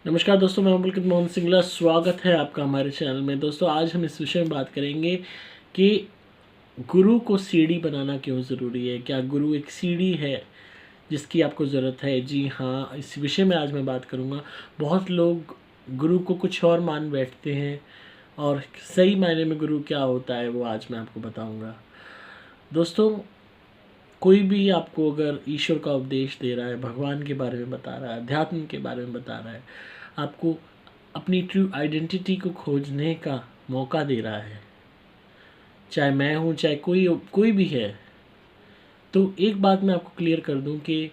नमस्कार दोस्तों, मैं पुलकित मोहन सिंगला। स्वागत है आपका हमारे चैनल में। दोस्तों, आज हम इस विषय में बात करेंगे कि गुरु को सीढ़ी बनाना क्यों ज़रूरी है। क्या गुरु एक सीढ़ी है जिसकी आपको ज़रूरत है? जी हाँ, इस विषय में आज मैं बात करूँगा। बहुत लोग गुरु को कुछ और मान बैठते हैं और सही मायने में गुरु क्या होता है वो आज मैं आपको बताऊँगा। दोस्तों, कोई भी आपको अगर ईश्वर का उपदेश दे रहा है, भगवान के बारे में बता रहा है, अध्यात्म के बारे में बता रहा है, आपको अपनी ट्रू आइडेंटिटी को खोजने का मौका दे रहा है, चाहे मैं हूँ चाहे कोई कोई भी है, तो एक बात मैं आपको क्लियर कर दूं कि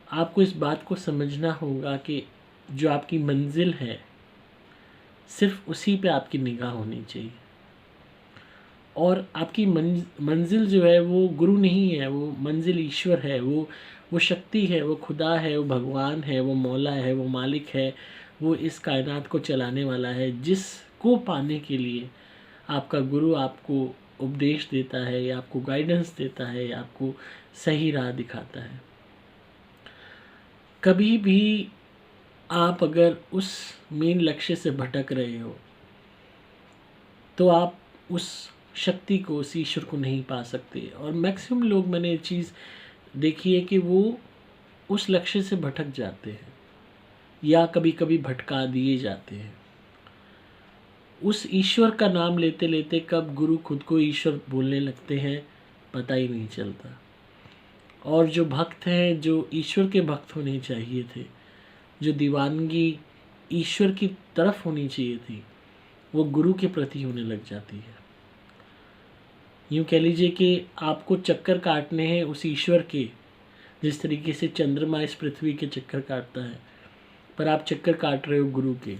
आपको इस बात को समझना होगा कि जो आपकी मंजिल है सिर्फ उसी पे आपकी निगाह होनी चाहिए। और आपकी मंजिल जो है वो गुरु नहीं है, वो मंजिल ईश्वर है, वो शक्ति है, वो खुदा है, वो भगवान है, वो मौला है, वो मालिक है, वो इस कायनात को चलाने वाला है। जिसको पाने के लिए आपका गुरु आपको उपदेश देता है या आपको गाइडेंस देता है या आपको सही राह दिखाता है। कभी भी आप अगर उस मेन लक्ष्य से भटक रहे हो तो आप उस शक्ति को, उस ईश्वर को नहीं पा सकते। और मैक्सिमम लोग, मैंने ये चीज़ देखी है कि वो उस लक्ष्य से भटक जाते हैं या कभी कभी भटका दिए जाते हैं। उस ईश्वर का नाम लेते लेते कब गुरु खुद को ईश्वर बोलने लगते हैं पता ही नहीं चलता। और जो भक्त हैं, जो ईश्वर के भक्त होने चाहिए थे, जो दीवानगी ईश्वर की तरफ होनी चाहिए थी, वो गुरु के प्रति होने लग जाती है। यूँ कह लीजिए कि आपको चक्कर काटने हैं उस ईश्वर के, जिस तरीके से चंद्रमा इस पृथ्वी के चक्कर काटता है, पर आप चक्कर काट रहे हो गुरु के।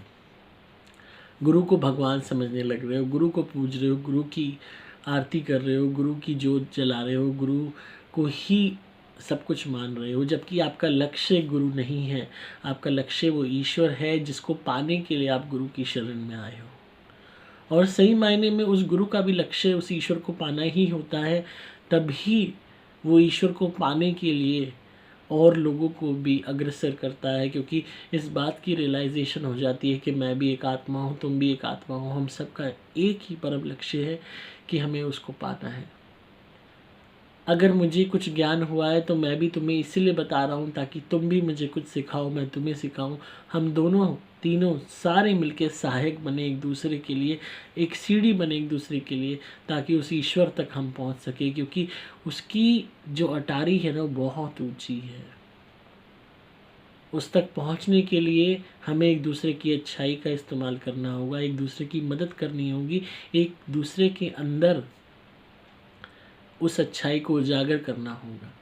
गुरु को भगवान समझने लग रहे हो, गुरु को पूज रहे हो, गुरु की आरती कर रहे हो, गुरु की जोत जला रहे हो, गुरु को ही सब कुछ मान रहे हो, जबकि आपका लक्ष्य गुरु नहीं है। आपका लक्ष्य वो ईश्वर है जिसको पाने के लिए आप गुरु की शरण में आए हो। और सही मायने में उस गुरु का भी लक्ष्य उस ईश्वर को पाना ही होता है। तभी वो ईश्वर को पाने के लिए और लोगों को भी अग्रसर करता है, क्योंकि इस बात की रियलाइजेशन हो जाती है कि मैं भी एक आत्मा हूँ, तुम भी एक आत्मा हो, हम सबका एक ही परम लक्ष्य है कि हमें उसको पाना है। अगर मुझे कुछ ज्ञान हुआ है तो मैं भी तुम्हें इसीलिए बता रहा हूँ ताकि तुम भी मुझे कुछ सिखाओ, मैं तुम्हें सिखाऊं। हम दोनों तीनों सारे मिलके सहायक बने एक दूसरे के लिए, एक सीढ़ी बने एक दूसरे के लिए, ताकि उस ईश्वर तक हम पहुँच सके। क्योंकि उसकी जो अटारी है ना वो बहुत ऊंची है। उस तक पहुंचने के लिए हमें एक दूसरे की अच्छाई का इस्तेमाल करना होगा, एक दूसरे की मदद करनी होगी, एक दूसरे के अंदर उस अच्छाई को उजागर करना होगा।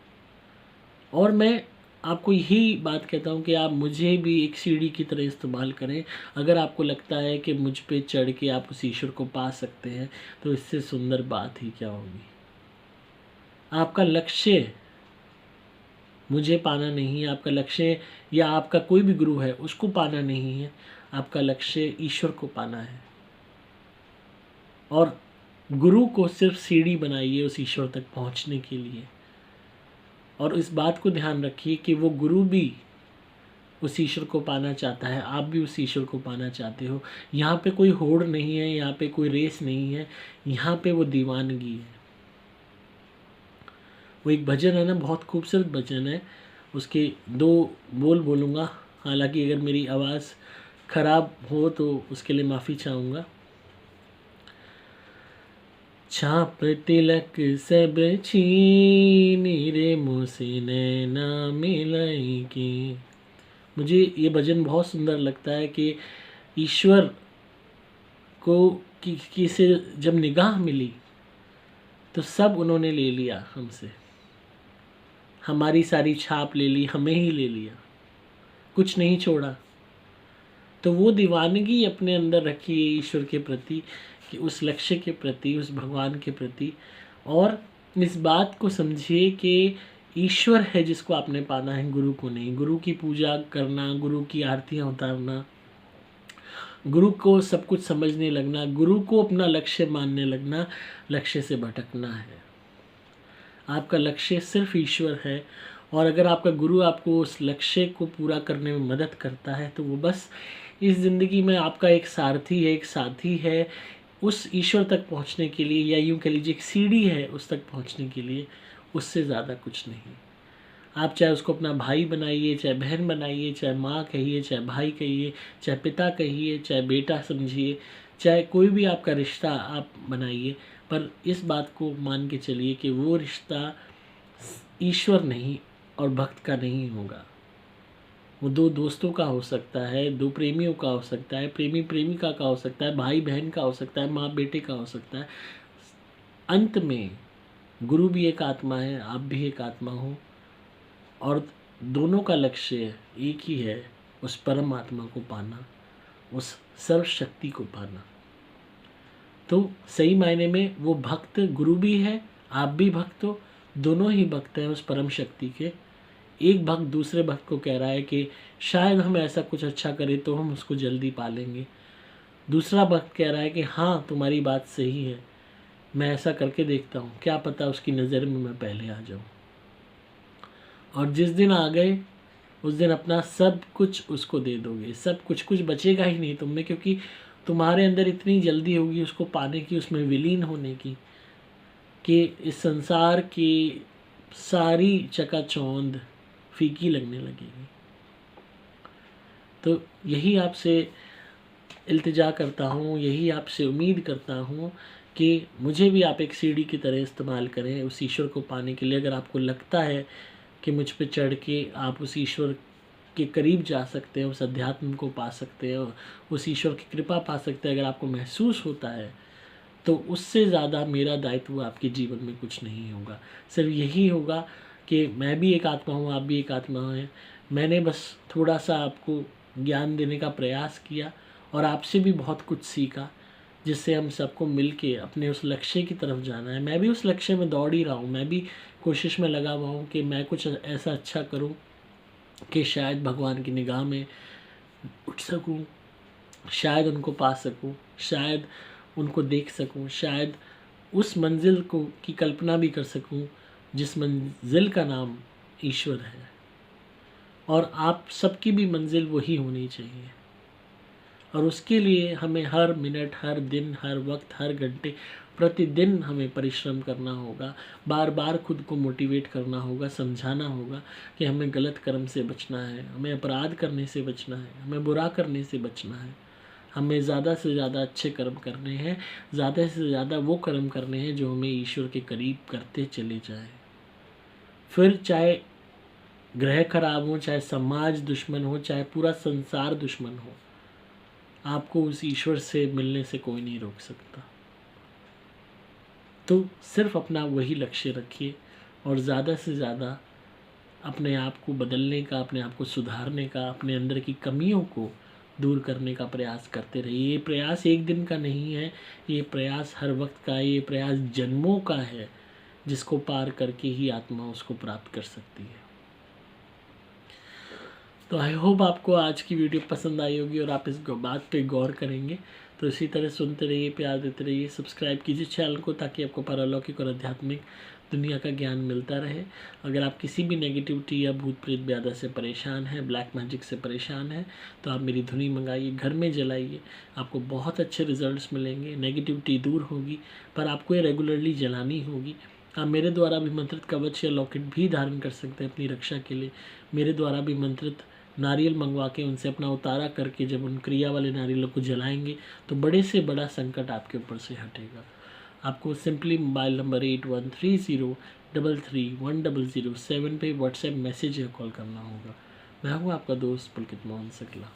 और मैं आपको यही बात कहता हूँ कि आप मुझे भी एक सीढ़ी की तरह इस्तेमाल करें। अगर आपको लगता है कि मुझ पे चढ़ के आप उस ईश्वर को पा सकते हैं तो इससे सुंदर बात ही क्या होगी। आपका लक्ष्य मुझे पाना नहीं है, आपका लक्ष्य या आपका कोई भी गुरु है उसको पाना नहीं है, आपका लक्ष्य ईश्वर को पाना है। और गुरु को सिर्फ सीढ़ी बनाइए उस ईश्वर तक पहुंचने के लिए। और इस बात को ध्यान रखिए कि वो गुरु भी उस ईश्वर को पाना चाहता है, आप भी उस ईश्वर को पाना चाहते हो। यहाँ पे कोई होड़ नहीं है, यहाँ पे कोई रेस नहीं है, यहाँ पे वो दीवानगी है। वो एक भजन है ना, बहुत खूबसूरत भजन है, उसके दो बोल बोलूँगा। हालांकि अगर मेरी आवाज़ ख़राब हो तो उसके लिए माफ़ी चाहूँगा। छाप तिलक सब छीन रे मुझसे नैना मिलाएगी। मुझे ये भजन बहुत सुंदर लगता है कि ईश्वर को किसे जब निगाह मिली तो सब उन्होंने ले लिया हमसे, हमारी सारी छाप ले ली, हमें ही ले लिया, कुछ नहीं छोड़ा। तो वो दीवानगी अपने अंदर रखिए ईश्वर के प्रति, कि उस लक्ष्य के प्रति, उस भगवान के प्रति। और इस बात को समझिए कि ईश्वर है जिसको आपने पाना है, गुरु को नहीं। गुरु की पूजा करना, गुरु की आरतियाँ उतारना, गुरु को सब कुछ समझने लगना, गुरु को अपना लक्ष्य मानने लगना, लक्ष्य से भटकना है। आपका लक्ष्य सिर्फ ईश्वर है और अगर आपका गुरु आपको उस लक्ष्य को पूरा करने में मदद करता है तो वो बस इस ज़िंदगी में आपका एक सारथी है, एक साथी है उस ईश्वर तक पहुंचने के लिए, या यूँ कह लीजिए एक सीढ़ी है उस तक पहुंचने के लिए, उससे ज़्यादा कुछ नहीं। आप चाहे उसको अपना भाई बनाइए, चाहे बहन बनाइए, चाहे माँ कहिए, चाहे भाई कहिए, चाहे पिता कहिए, चाहे बेटा समझिए, चाहे कोई भी आपका रिश्ता आप बनाइए, पर इस बात को मान के चलिए कि वो रिश्ता ईश्वर नहीं और भक्त का नहीं होगा। वो दो दोस्तों का हो सकता है, दो प्रेमियों का हो सकता है, प्रेमी प्रेमिका का हो सकता है, भाई बहन का हो सकता है, माँ बेटे का हो सकता है। अंत में गुरु भी एक आत्मा है, आप भी एक आत्मा हो, और दोनों का लक्ष्य एक ही है, उस परम आत्मा को पाना, उस सर्वशक्ति को पाना। तो सही मायने में वो भक्त गुरु भी है, आप भी भक्त हो, दोनों ही भक्त हैं उस परम शक्ति के। एक भक्त दूसरे भक्त को कह रहा है कि शायद हम ऐसा कुछ अच्छा करें तो हम उसको जल्दी पालेंगे। दूसरा भक्त कह रहा है कि हाँ तुम्हारी बात सही है, मैं ऐसा करके देखता हूँ, क्या पता उसकी नज़र में मैं पहले आ जाऊँ। और जिस दिन आ गए उस दिन अपना सब कुछ उसको दे दोगे, सब कुछ, कुछ बचेगा ही नहीं तुम में, क्योंकि तुम्हारे अंदर इतनी जल्दी होगी उसको पाने की, उसमें विलीन होने की, कि इस संसार की सारी चकाचौंध फीकी लगने लगेगी। तो यही आपसे इल्तिजा करता हूँ, यही आपसे उम्मीद करता हूँ कि मुझे भी आप एक सीढ़ी की तरह इस्तेमाल करें उस ईश्वर को पाने के लिए। अगर आपको लगता है कि मुझ पे चढ़ के आप उस ईश्वर के करीब जा सकते हैं, उस अध्यात्म को पा सकते हैं, उस ईश्वर की कृपा पा सकते हैं, अगर आपको महसूस होता है, तो उससे ज़्यादा मेरा दायित्व आपके जीवन में कुछ नहीं होगा। सिर्फ यही होगा कि मैं भी एक आत्मा हूँ, आप भी एक आत्मा हैं। मैंने बस थोड़ा सा आपको ज्ञान देने का प्रयास किया और आपसे भी बहुत कुछ सीखा, जिससे हम सबको मिलके अपने उस लक्ष्य की तरफ जाना है। मैं भी उस लक्ष्य में दौड़ ही रहा हूँ, मैं भी कोशिश में लगा हुआ हूँ कि मैं कुछ ऐसा अच्छा करूँ कि शायद भगवान की निगाह में उठ सकूँ, शायद उनको पा सकूँ, शायद उनको देख सकूँ, शायद उस मंजिल को की कल्पना भी कर सकूँ जिस मंजिल का नाम ईश्वर है। और आप सबकी भी मंजिल वही होनी चाहिए, और उसके लिए हमें हर मिनट, हर दिन, हर वक्त, हर घंटे, प्रतिदिन हमें परिश्रम करना होगा। बार बार खुद को मोटिवेट करना होगा, समझाना होगा कि हमें गलत कर्म से बचना है, हमें अपराध करने से बचना है, हमें बुरा करने से बचना है, हमें ज़्यादा से ज़्यादा अच्छे कर्म करने हैं, ज़्यादा से ज़्यादा वो कर्म करने हैं जो हमें ईश्वर के करीब करते चले जाएं। फिर चाहे ग्रह खराब हो, चाहे समाज दुश्मन हो, चाहे पूरा संसार दुश्मन हो, आपको उस ईश्वर से मिलने से कोई नहीं रोक सकता। तो सिर्फ अपना वही लक्ष्य रखिए और ज़्यादा से ज़्यादा अपने आप को बदलने का, अपने आप को सुधारने का, अपने अंदर की कमियों को दूर करने का प्रयास करते रहिए। ये प्रयास एक दिन का नहीं है, ये प्रयास हर वक्त का है, ये प्रयास जन्मों का है, जिसको पार करके ही आत्मा उसको प्राप्त कर सकती है। तो आई होप आपको आज की वीडियो पसंद आई होगी और आप इस बात पे गौर करेंगे। तो इसी तरह सुनते रहिए, प्यार देते रहिए, सब्सक्राइब कीजिए चैनल को, ताकि आपको पारलौकिक और आध्यात्मिक दुनिया का ज्ञान मिलता रहे। अगर आप किसी भी नेगेटिविटी या भूत प्रेत ब्यादा से परेशान हैं, ब्लैक मैजिक से परेशान हैं, तो आप मेरी धुनी मंगाइए, घर में जलाइए, आपको बहुत अच्छे रिजल्ट्स मिलेंगे। नेगेटिविटी दूर होगी, पर आपको ये रेगुलरली जलानी होगी। आप मेरे द्वारा भी मंत्रित कवच या लॉकेट भी धारण कर सकते हैं अपनी रक्षा के लिए। मेरे द्वारा भी मंत्रित नारियल मंगवा के उनसे अपना उतारा करके जब उन क्रिया वाले नारियलों को जलाएंगे तो बड़े से बड़ा संकट आपके ऊपर से हटेगा। आपको सिंपली मोबाइल नंबर 8130331007 पे व्हाट्सएप मैसेज या कॉल करना होगा। मैं हूँ आपका दोस्त पुलकित मोहन सकला।